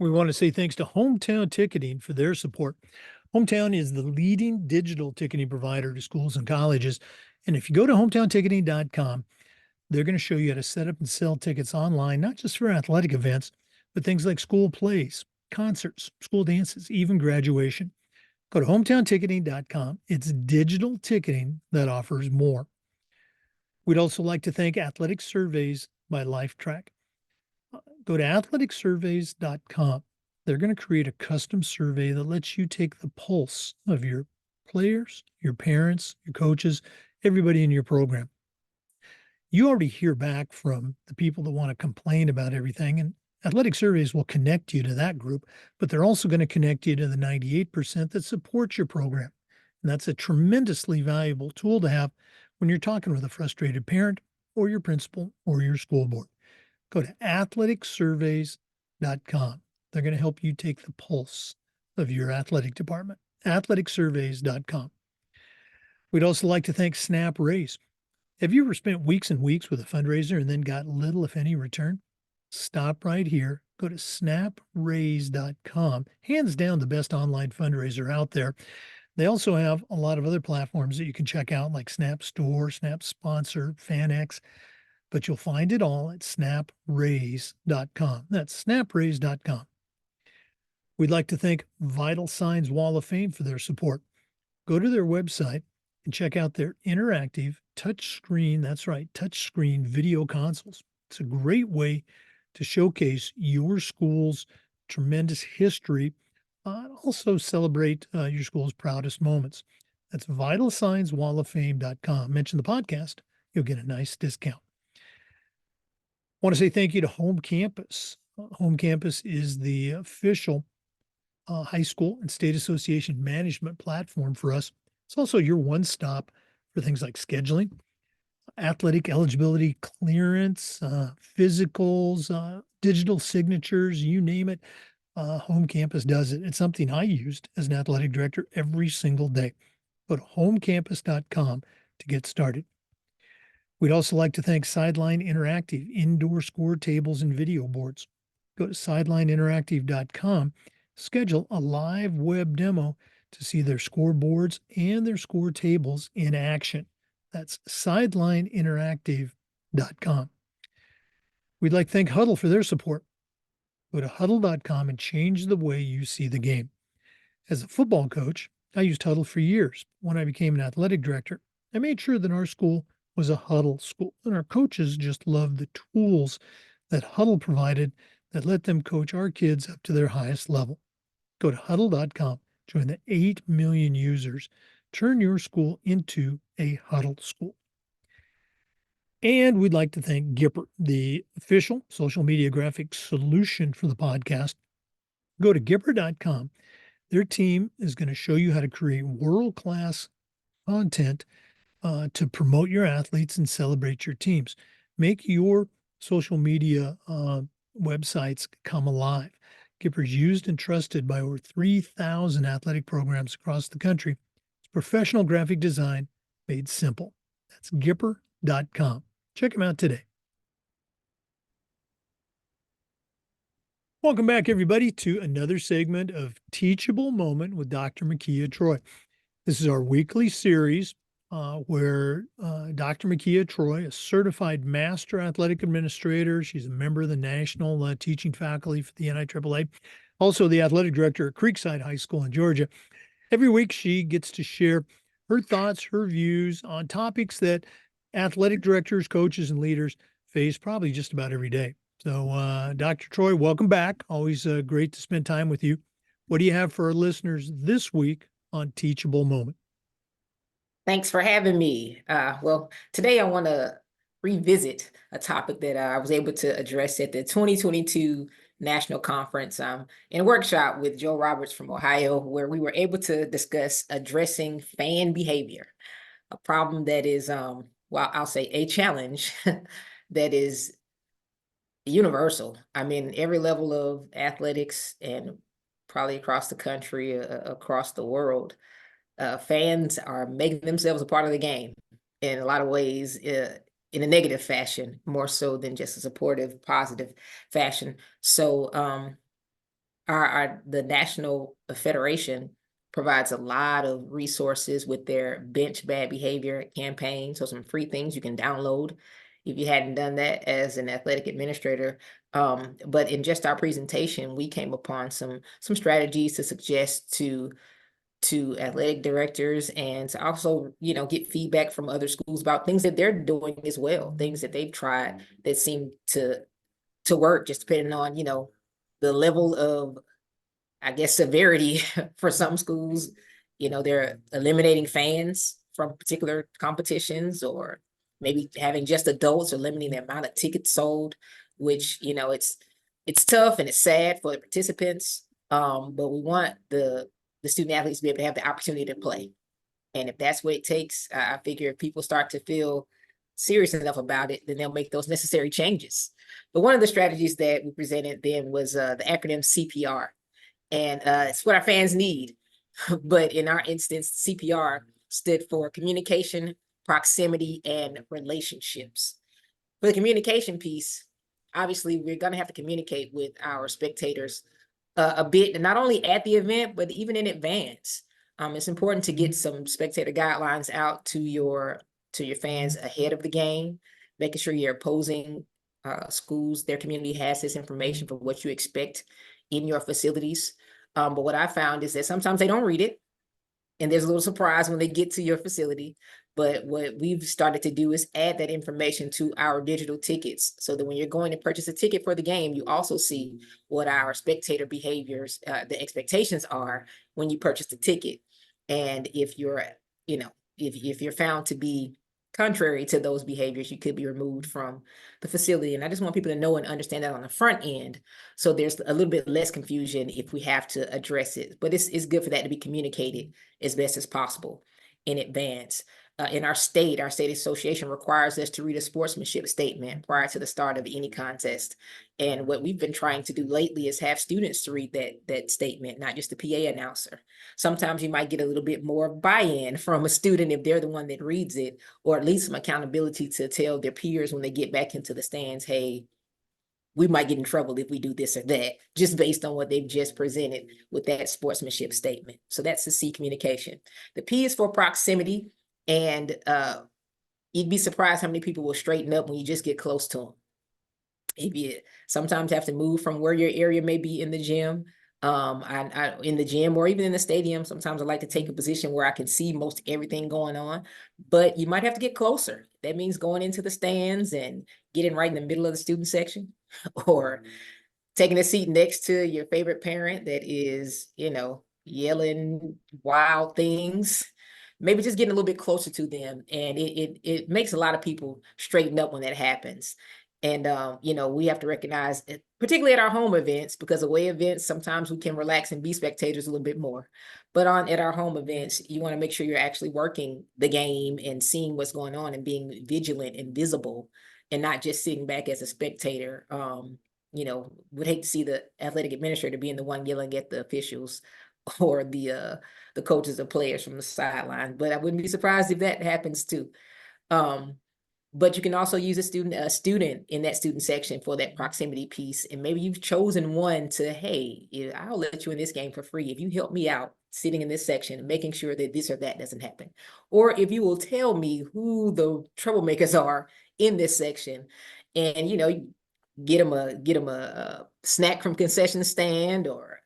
We want to say thanks to Hometown Ticketing for their support. Hometown is the leading digital ticketing provider to schools and colleges. And if you go to hometownticketing.com, they're going to show you how to set up and sell tickets online, not just for athletic events, but things like school plays, concerts, school dances, even graduation. Go to hometownticketing.com. It's digital ticketing that offers more. We'd also like to thank Athletic Surveys by LifeTrack. Go to athleticsurveys.com. They're going to create a custom survey that lets you take the pulse of your players, your parents, your coaches, everybody in your program. You already hear back from the people that want to complain about everything, and Athletic Surveys will connect you to that group, but they're also going to connect you to the 98% that support your program. And that's a tremendously valuable tool to have when you're talking with a frustrated parent or your principal or your school board. Go to athleticsurveys.com. They're going to help you take the pulse of your athletic department. athleticsurveys.com. We'd also like to thank Snap Raise. Have you ever spent weeks and weeks with a fundraiser and then got little, if any, return? Stop right here. Go to snapraise.com. Hands down, the best online fundraiser out there. They also have a lot of other platforms that you can check out, like Snap Store, Snap Sponsor, FanX, but you'll find it all at snapraise.com. That's snapraise.com. We'd like to thank Vital Signs Wall of Fame for their support. Go to their website and check out their interactive touchscreen, that's right, touchscreen video consoles. It's a great way to showcase your school's tremendous history, also celebrate your school's proudest moments. That's vitalsignswalloffame.com. Mention the podcast, you'll get a nice discount. I want to say thank you to Home Campus. Home Campus is the official high school and state association management platform for us. It's also your one-stop for things like scheduling, athletic eligibility clearance, physicals, digital signatures, you name it. Home Campus does it. It's something I used as an athletic director every single day. Go to homecampus.com to get started. We'd also like to thank Sideline Interactive, indoor score tables and video boards. Go to sidelineinteractive.com, schedule a live web demo to see their scoreboards and their score tables in action. That's sidelineinteractive.com. We'd like to thank Huddle for their support. Go to huddle.com and change the way you see the game. As a football coach, I used Huddle for years. When I became an athletic director, I made sure that our school was a Huddle school, and our coaches just loved the tools that Huddle provided that let them coach our kids up to their highest level. Go to huddle.com. Join the 8 million users. Turn your school into a Huddle school. And we'd like to thank Gipper, the official social media graphic solution for the podcast. Go to Gipper.com. Their team is going to show you how to create world-class content to promote your athletes and celebrate your teams. Make your social media websites come alive. Gipper's used and trusted by over 3,000 athletic programs across the country. It's professional graphic design made simple. That's Gipper.com. Check them out today. Welcome back, everybody, to another segment of Teachable Moment with Dr. Mekia Troy. This is our weekly series where Dr. Mekia Troy, a certified master athletic administrator, she's a member of the national teaching faculty for the NIAAA, also the athletic director at Creekside High School in Georgia. Every week she gets to share her thoughts, her views on topics that athletic directors, coaches, and leaders face probably just about every day. So, Dr. Troy, welcome back. Always great to spend time with you. What do you have for our listeners this week on Teachable Moment? Thanks for having me. Well, today I want to revisit a topic that I was able to address at the 2022 National Conference in a workshop with Joe Roberts from Ohio, where we were able to discuss addressing fan behavior, a problem that is, well, I'll say a challenge that is universal. I mean, every level of athletics and probably across the country, across the world. Fans are making themselves a part of the game in a lot of ways, in a negative fashion, more so than just a supportive, positive fashion. So the National Federation provides a lot of resources with their bench bad behavior campaign. So some free things you can download if you hadn't done that as an athletic administrator. But in just our presentation, we came upon some strategies to suggest to athletic directors, and to also, get feedback from other schools about things that they're doing as well, things that they've tried that seem to work, just depending on, the level of, I guess, severity for some schools. They're eliminating fans from particular competitions, or maybe having just adults, or limiting the amount of tickets sold, which, it's tough and it's sad for the participants. But we want the student athletes to be able to have the opportunity to play. And if that's what it takes, I figure if people start to feel serious enough about it, then they'll make those necessary changes. But one of the strategies that we presented then was the acronym CPR. And it's what our fans need. But in our instance, CPR stood for communication, proximity, and relationships. For the communication piece, obviously, we're going to have to communicate with our spectators a bit, not only at the event, but even in advance. It's important to get some spectator guidelines out to your fans ahead of the game, making sure your opposing schools, their community has this information for what you expect in your facilities. But what I found is that sometimes they don't read it, and there's a little surprise when they get to your facility. But what we've started to do is add that information to our digital tickets, so that when you're going to purchase a ticket for the game, you also see what our spectator behaviors, the expectations are when you purchase the ticket. And if you're, if you're found to be contrary to those behaviors, you could be removed from the facility. And I just want people to know and understand that on the front end, so there's a little bit less confusion if we have to address it. But it's good for that to be communicated as best as possible in advance. In our state association requires us to read a sportsmanship statement prior to the start of any contest. And what we've been trying to do lately is have students to read that statement, not just the PA announcer. Sometimes you might get a little bit more buy-in from a student if they're the one that reads it, or at least some accountability to tell their peers when they get back into the stands, hey, we might get in trouble if we do this or that, just based on what they've just presented with that sportsmanship statement. So that's the C, communication. The P is for proximity. And you'd be surprised how many people will straighten up when you just get close to them. If you sometimes have to move from where your area may be in the gym, in the gym, or even in the stadium, sometimes I like to take a position where I can see most everything going on, but you might have to get closer. That means going into the stands and getting right in the middle of the student section, or taking a seat next to your favorite parent that is, yelling wild things. Maybe just getting a little bit closer to them. And it makes a lot of people straighten up when that happens. And, we have to recognize it, particularly at our home events, because away events, sometimes we can relax and be spectators a little bit more. But at our home events, you want to make sure you're actually working the game and seeing what's going on and being vigilant and visible, and not just sitting back as a spectator. Would hate to see the athletic administrator being the one yelling at the officials or the coaches or players from the sideline, but I wouldn't be surprised if that happens too. But you can also use a student in that student section for that proximity piece. And maybe you've chosen one to, hey, I'll let you in this game for free if you help me out sitting in this section and making sure that this or that doesn't happen. Or if you will tell me who the troublemakers are in this section, and get them a snack from concession stand, or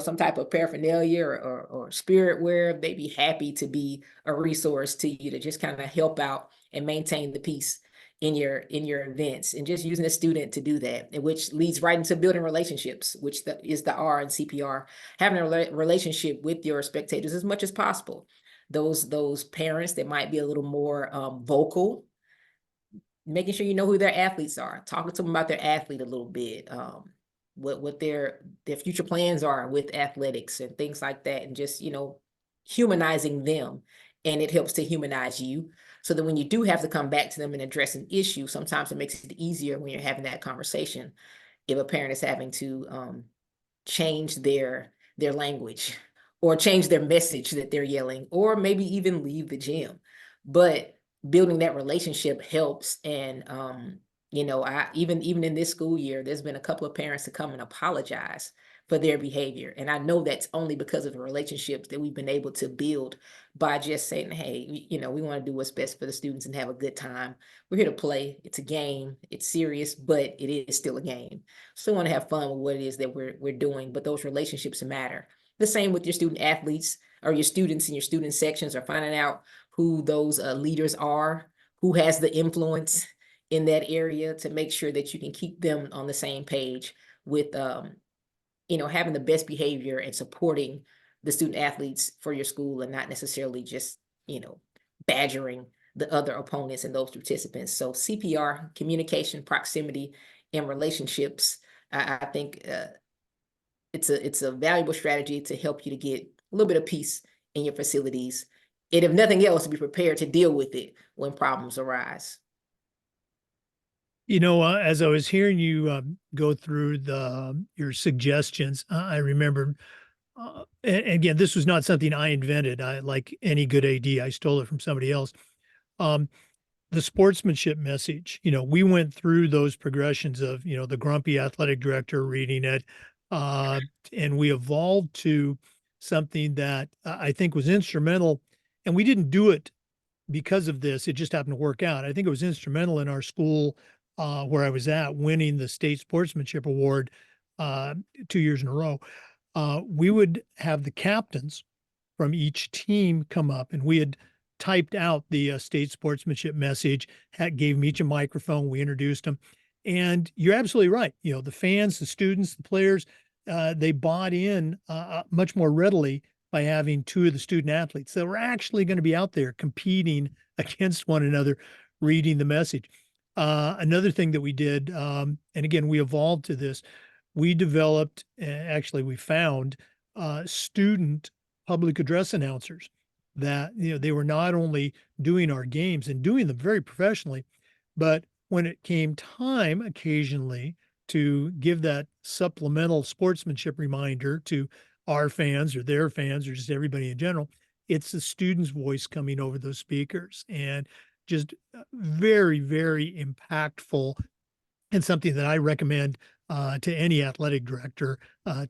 some type of paraphernalia or spirit wear, they'd be happy to be a resource to you to just kind of help out and maintain the peace in your events. And just using a student to do that, which leads right into building relationships, which is the R in CPR, having a relationship with your spectators as much as possible. Those parents that might be a little more vocal, making sure you know who their athletes are, talking to them about their athlete a little bit, what their future plans are with athletics and things like that, and just humanizing them. And it helps to humanize you, so that when you do have to come back to them and address an issue, sometimes it makes it easier when you're having that conversation, if a parent is having to change their language, or change their message that they're yelling, or maybe even leave the gym. But building that relationship helps, and Even in this school year, there's been a couple of parents to come and apologize for their behavior. And I know that's only because of the relationships that we've been able to build by just saying, hey, we want to do what's best for the students and have a good time. We're here to play. It's a game. It's serious, but it is still a game. Still want to have fun with what it is that we're doing, but those relationships matter. The same with your student athletes or your students in your student sections, or finding out who those leaders are, who has the influence in that area, to make sure that you can keep them on the same page with having the best behavior and supporting the student athletes for your school, and not necessarily just badgering the other opponents and those participants. So CPR, communication, proximity, and relationships, I think it's a valuable strategy to help you to get a little bit of peace in your facilities, and if nothing else, to be prepared to deal with it when problems arise. As I was hearing you go through your suggestions, I remember, and again, this was not something I invented. I, like any good AD, I stole it from somebody else. Um, the sportsmanship message, we went through those progressions of, the grumpy athletic director reading it, and we evolved to something that I think was instrumental. And we didn't do it because of this. It just happened to work out. I think it was instrumental in our school where I was at, winning the state sportsmanship award 2 years in a row. We would have the captains from each team come up, and we had typed out the state sportsmanship message, gave them each a microphone. We introduced them. And you're absolutely right. The fans, the students, the players, they bought in much more readily by having two of the student athletes that were actually going to be out there competing against one another, reading the message. Another thing that we did, and again, we evolved to this, we developed, actually, we found student public address announcers that, they were not only doing our games and doing them very professionally, but when it came time occasionally to give that supplemental sportsmanship reminder to our fans or their fans or just everybody in general, it's the student's voice coming over those speakers, and just very, very impactful, and something that I recommend to any athletic director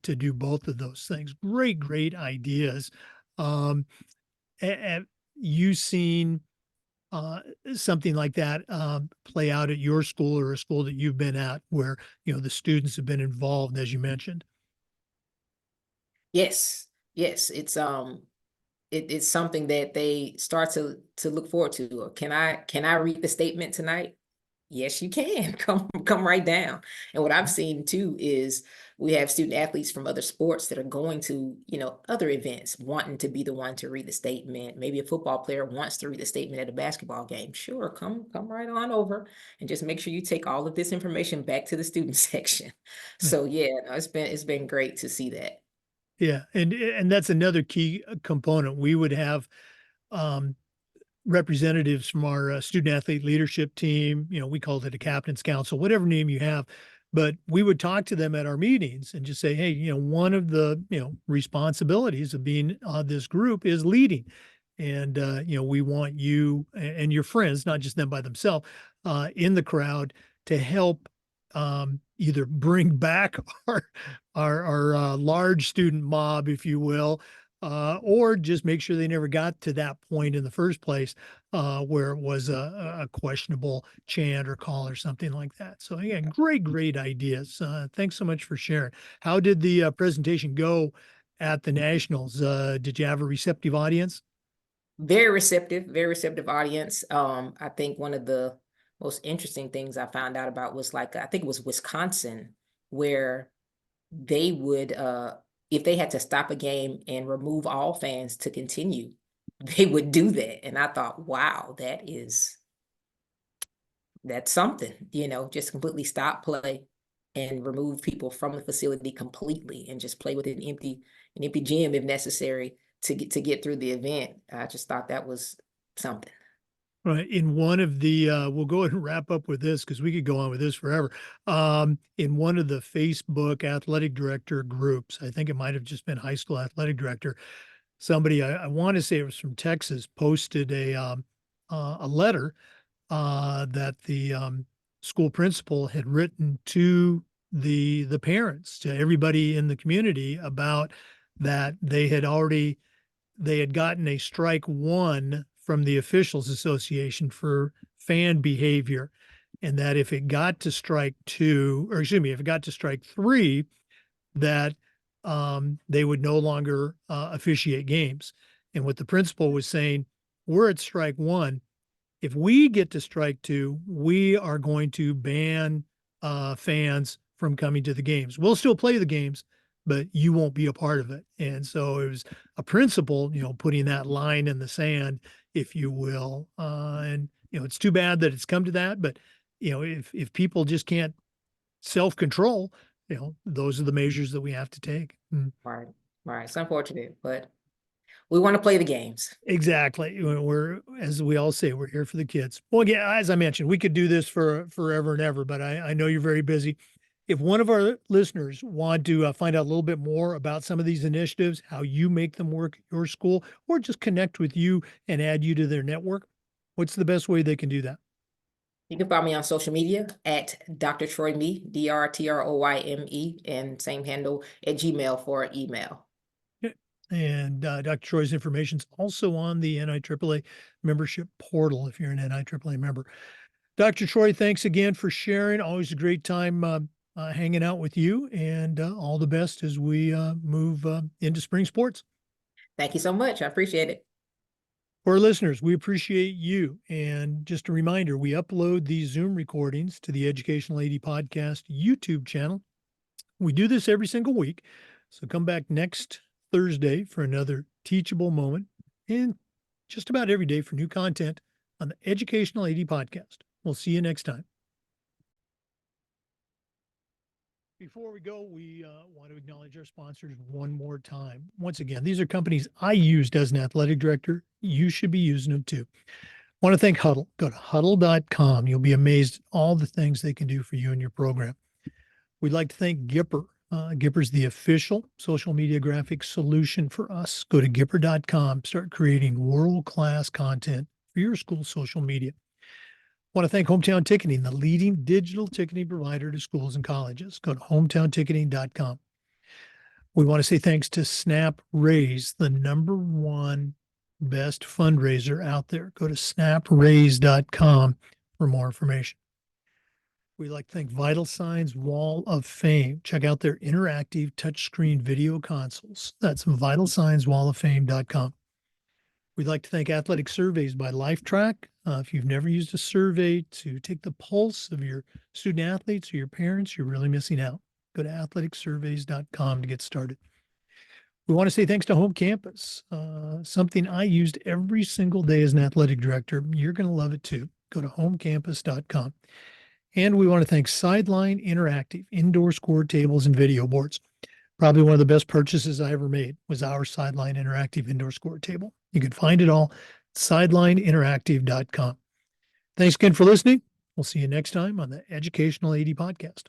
to do both of those things. Great, great ideas. Um, have you seen uh, something like that play out at your school or a school that you've been at where, the students have been involved, as you mentioned? Yes, yes, it's something that they start to look forward to. Or can I read the statement tonight? Yes, you can. Come right down. And what I've seen too is we have student athletes from other sports that are going to, other events, wanting to be the one to read the statement. Maybe a football player wants to read the statement at a basketball game. Sure, come right on over, and just make sure you take all of this information back to the student section. Yeah. So yeah, no, it's been great to see that. Yeah, and that's another key component. We would have um, representatives from our student athlete leadership team. We called it a captain's council, whatever name you have, but we would talk to them at our meetings and just say, hey, one of the responsibilities of being on this group is leading, and we want you and your friends, not just them by themselves, in the crowd to help either bring back our large student mob, if you will, or just make sure they never got to that point in the first place where it was a questionable chant or call or something like that. So again, great, great ideas. Thanks so much for sharing. How did the presentation go at the Nationals? Did you have a receptive audience? Very receptive audience. I think one of the most interesting things I found out about was, like, I think it was Wisconsin, where they would if they had to stop a game and remove all fans to continue, they would do that. And I thought, wow, that's something, just completely stop play and remove people from the facility completely, and just play with an empty gym if necessary to get through the event. I just thought that was something. Right. In one of the, we'll go ahead and wrap up with this because we could go on with this forever. In one of the Facebook athletic director groups, I think it might have just been high school athletic director, somebody, I want to say it was from Texas, posted a letter that the school principal had written to the parents, to everybody in the community, about that they had gotten a strike one from the officials association for fan behavior, and that if it got to strike two, or excuse me, if it got to strike three, that they would no longer officiate games. And what the principal was saying, we're at strike one. If we get to strike two, we are going to ban fans from coming to the games. We'll still play the games, but you won't be a part of it. And so it was a principle, putting that line in the sand, if you will. And it's too bad that it's come to that, but if people just can't self-control, those are the measures that we have to take. Right, right. It's unfortunate, but we want to play the games. Exactly. We're, as we all say, we're here for the kids. Well, again, as I mentioned, we could do this for forever and ever, but I know you're very busy. If one of our listeners want to find out a little bit more about some of these initiatives, how you make them work at your school, or just connect with you and add you to their network, what's the best way they can do that? You can find me on social media at Dr. Troy Me, DrTroyme, and same handle at Gmail for email. And Dr. Troy's information is also on the NIAAA membership portal if you're an NIAAA member. Dr. Troy, thanks again for sharing. Always a great time hanging out with you, and all the best as we move into spring sports. Thank you so much. I appreciate it. For our listeners, we appreciate you. And just a reminder, we upload these Zoom recordings to the Educational AD Podcast YouTube channel. We do this every single week. So come back next Thursday for another teachable moment, and just about every day for new content on the Educational AD Podcast. We'll see you next time. Before we go, we want to acknowledge our sponsors one more time. Once again, these are companies I used as an athletic director. You should be using them too. I want to thank Huddle. Go to huddle.com. You'll be amazed at all the things they can do for you and your program. We'd like to thank Gipper. Gipper's the official social media graphics solution for us. Go to Gipper.com. Start creating world-class content for your school social media. I want to thank Hometown Ticketing, the leading digital ticketing provider to schools and colleges. Go to hometownticketing.com. We want to say thanks to Snap Raise, the #1 best fundraiser out there. Go to snapraise.com for more information. We'd like to thank Vital Signs Wall of Fame. Check out their interactive touchscreen video consoles. That's vitalsignswalloffame.com. We'd like to thank Athletic Surveys by LifeTrack. If you've never used a survey to take the pulse of your student athletes or your parents, you're really missing out. Go to athleticsurveys.com to get started. We want to say thanks to Home Campus, something I used every single day as an athletic director. You're going to love it too. Go to homecampus.com. And we want to thank Sideline Interactive, indoor score tables and video boards. Probably one of the best purchases I ever made was our Sideline Interactive indoor score table. You can find it all at sidelineinteractive.com. Thanks again for listening. We'll see you next time on the Educational AD Podcast.